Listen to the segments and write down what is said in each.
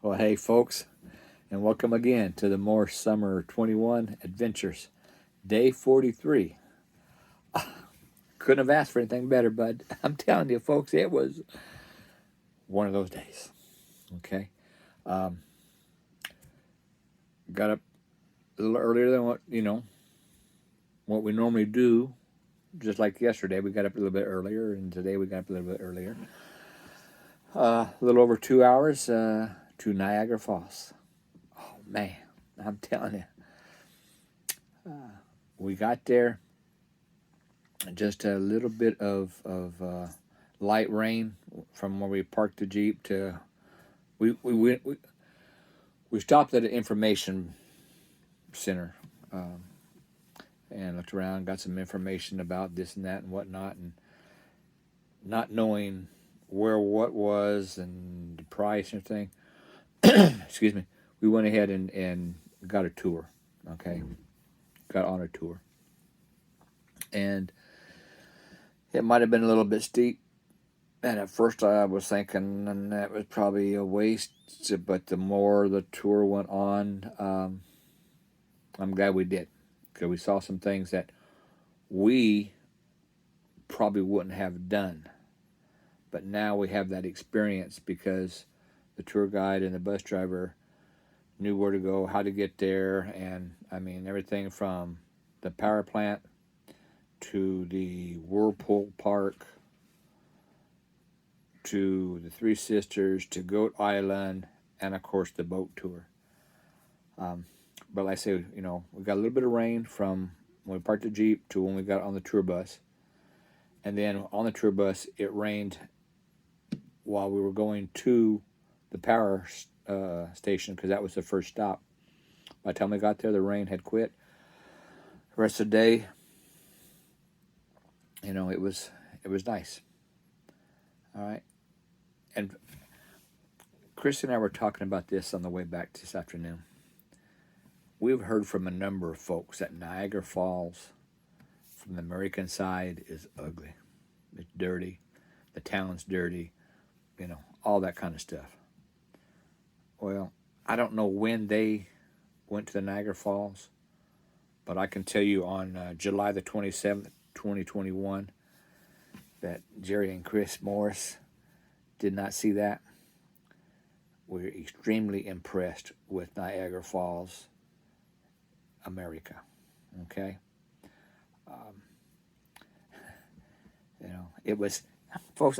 Well, hey, folks, and welcome again to the More Summer 21 Adventures, Day 43. Couldn't have asked for anything better, bud. I'm telling you, folks, it was one of those days. Okay. Um, got up a little earlier than what we normally do. Just like yesterday, we got up a little bit earlier, and today we got up a little bit earlier. A little over 2 hours to Niagara Falls. Oh, man, I'm telling you. We got there, just a little bit of light rain from where we parked the Jeep to we stopped at an information center, and looked around, got some information about this and that and whatnot, and not knowing where what was and the price and everything. Excuse me. We went ahead and got a tour. Okay, got on a tour, and it might have been a little bit steep. And at first I was thinking and that was probably a waste, but the more the tour went on, I'm glad we did. Because we saw some things that we probably wouldn't have done. But now we have that experience because the tour guide and the bus driver knew where to go, how to get there, and I mean everything from the power plant to the Whirlpool Park to the Three Sisters to Goat Island, and of course the boat tour. But like I say, we got a little bit of rain from when we parked the Jeep to when we got on the tour bus. And then on the tour bus, it rained while we were going to the power station because that was the first stop. By the time we got there, the rain had quit. The rest of the day, it was nice. All right. And Chris and I were talking about this on the way back this afternoon. We've heard from a number of folks that Niagara Falls from the American side is ugly. It's dirty. The town's dirty. All that kind of stuff. Well, I don't know when they went to the Niagara Falls, but I can tell you on July the 27th, 2021, that Jerry and Chris Morris did not see that. We're extremely impressed with Niagara Falls, America. Okay? It was, folks,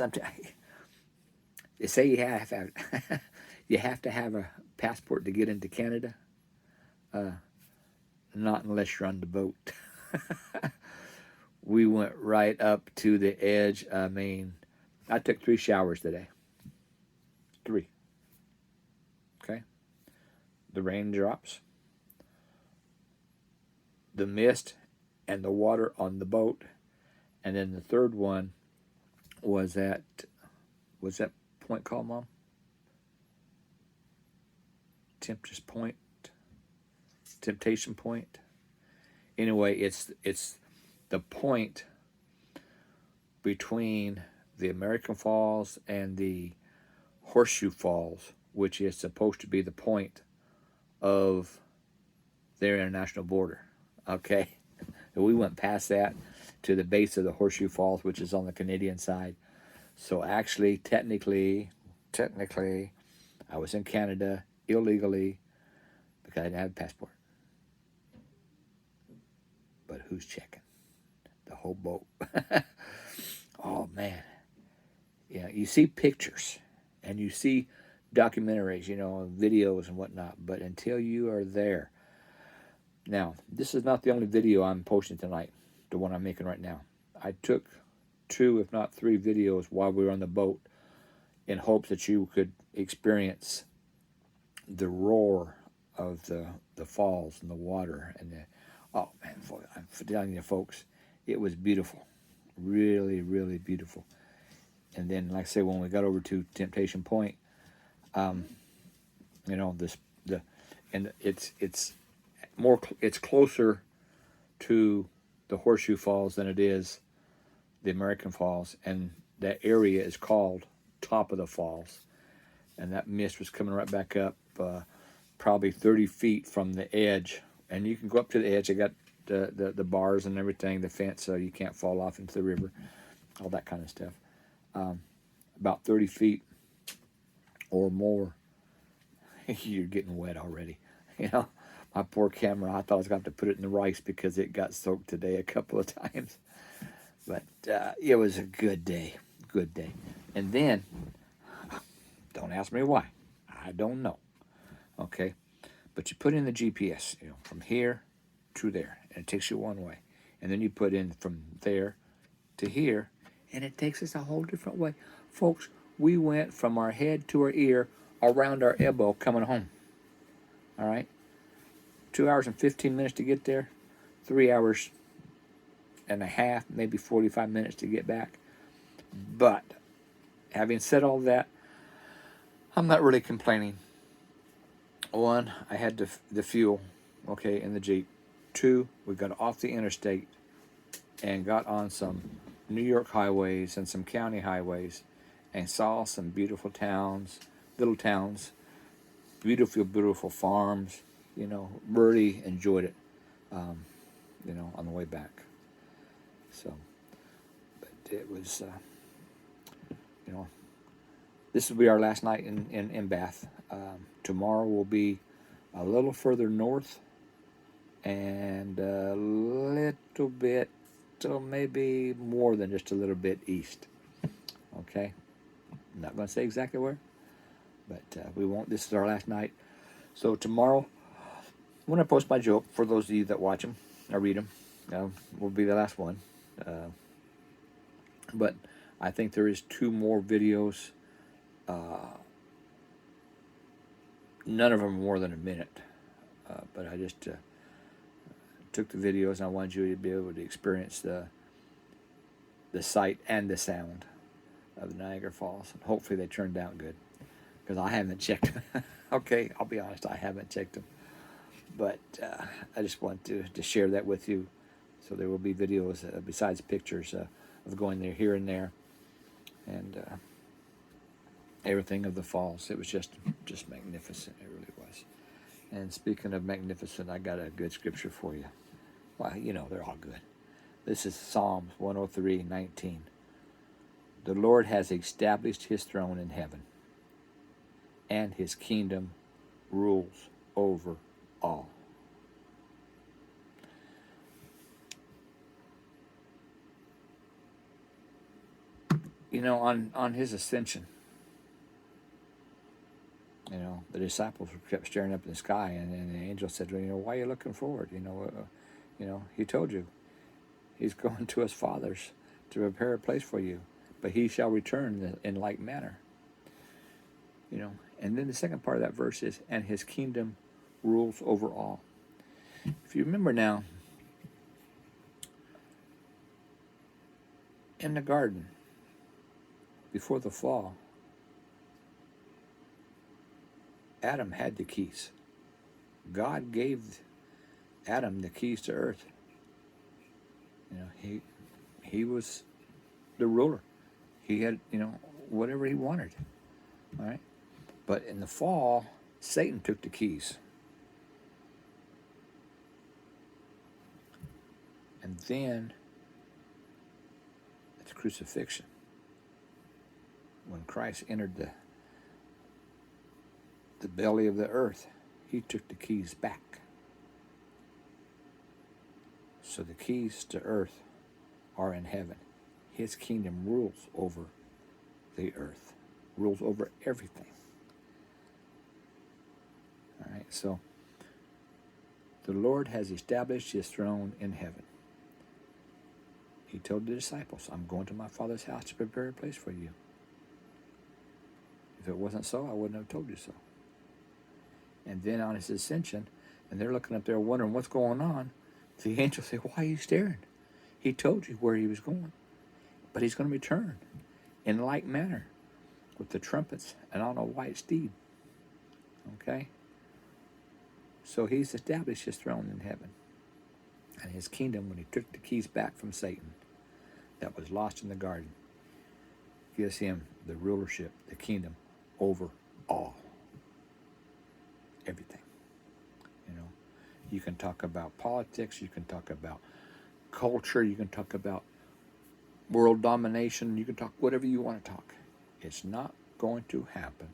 they say you have to have a passport to get into Canada. Not unless you're on the boat. We went right up to the edge. I mean, I took 3 showers today. 3. Okay? The raindrops, the mist, and the water on the boat. And then the third one was that point called, Mom? Temptation Point. Anyway, it's the point between the American Falls and the Horseshoe Falls, which is supposed to be the point of their international border. Okay? We went past that to the base of the Horseshoe Falls, which is on the Canadian side. So actually, technically, I was in Canada illegally because I didn't have a passport. But who's checking? The whole boat. Oh, man. Yeah, you see pictures and you see documentaries, videos and whatnot, but until you are there. Now, this is not the only video I'm posting tonight, the one I'm making right now. I took 2, if not 3 videos while we were on the boat in hopes that you could experience the roar of the falls and the water and oh man, I'm telling you folks, it was beautiful, really, really beautiful. And then, like I say, when we got over to Temptation Point, it's closer to the Horseshoe Falls than it is the American Falls, and that area is called Top of the Falls. and that mist was coming right back up, probably 30 feet from the edge. And you can go up to the edge. They got the bars and everything, the fence, so you can't fall off into the river, all that kind of stuff. About 30 feet or more, you're getting wet already. You know, my poor camera, I thought I was going to have to put it in the rice because it got soaked today a couple of times. But it was a good day, good day. And then, don't ask me why. I don't know. Okay, but you put in the GPS, from here to there, and it takes you one way. And then you put in from there to here, and it takes us a whole different way. Folks, we went from our head to our ear, around our elbow, coming home. All right? 2 hours and 15 minutes to get there, 3 hours and a half, maybe 45 minutes to get back. But having said all that, I'm not really complaining. One, I had the fuel, okay, in the Jeep. Two, we got off the interstate and got on some New York highways and some county highways and saw some beautiful towns, little towns, beautiful, beautiful farms. Really enjoyed it, on the way back. So, but it was, this will be our last night in Bath. Tomorrow will be a little further north and a little bit, so maybe more than just a little bit east. Okay? I'm not going to say exactly where, but we won't. This is our last night. So tomorrow, when I post my joke, for those of you that watch them, I read them, will be the last one. But I think there is 2 more videos. None of them are more than a minute. But I just took the videos, and I wanted you to be able to experience the sight and the sound of the Niagara Falls. And hopefully they turned out good, because I haven't checked them. Okay, I'll be honest, I haven't checked them. But I just want to share that with you. So there will be videos besides pictures of going there, here and there, and everything of the falls. It was just magnificent. It really was. And speaking of magnificent, I got a good scripture for you. Well, they're all good. This is Psalms 103:19. The Lord has established his throne in heaven, and his kingdom rules over all. On his ascension, the disciples kept staring up in the sky, and the angel said, why are you looking forward? He told you he's going to his fathers to prepare a place for you, but he shall return in like manner. And then the second part of that verse is, and his kingdom rules over all. If you remember now, in the garden, before the fall, Adam had the keys. God gave Adam the keys to earth. He was the ruler. He had, whatever he wanted. All right? But in the fall, Satan took the keys. And then, at the crucifixion, when Christ entered the belly of the earth, he took the keys back. So the keys to earth are in heaven. His kingdom rules over the earth, rules over everything. All right, so the Lord has established his throne in heaven. He told the disciples, I'm going to my Father's house to prepare a place for you. If it wasn't so, I wouldn't have told you so. And then on his ascension, and they're looking up there wondering what's going on, the angel said, why are you staring? He told you where he was going. But he's going to return in like manner with the trumpets and on a white steed. Okay? So he's established his throne in heaven. And his kingdom, when he took the keys back from Satan that was lost in the garden, gives him the rulership, the kingdom over all. Everything. You know, you can talk about politics, you can talk about culture, you can talk about world domination, you can talk whatever you want to talk. It's not going to happen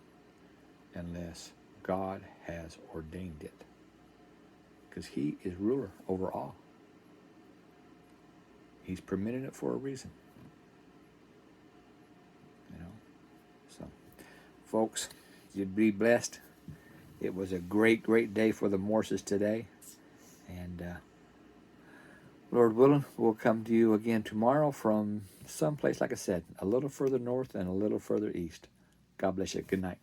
unless God has ordained it. Because He is ruler over all. He's permitted it for a reason. You know. So, folks, you'd be blessed. It was a great, great day for the Morses today. And Lord willing, we'll come to you again tomorrow from someplace, like I said, a little further north and a little further east. God bless you. Good night.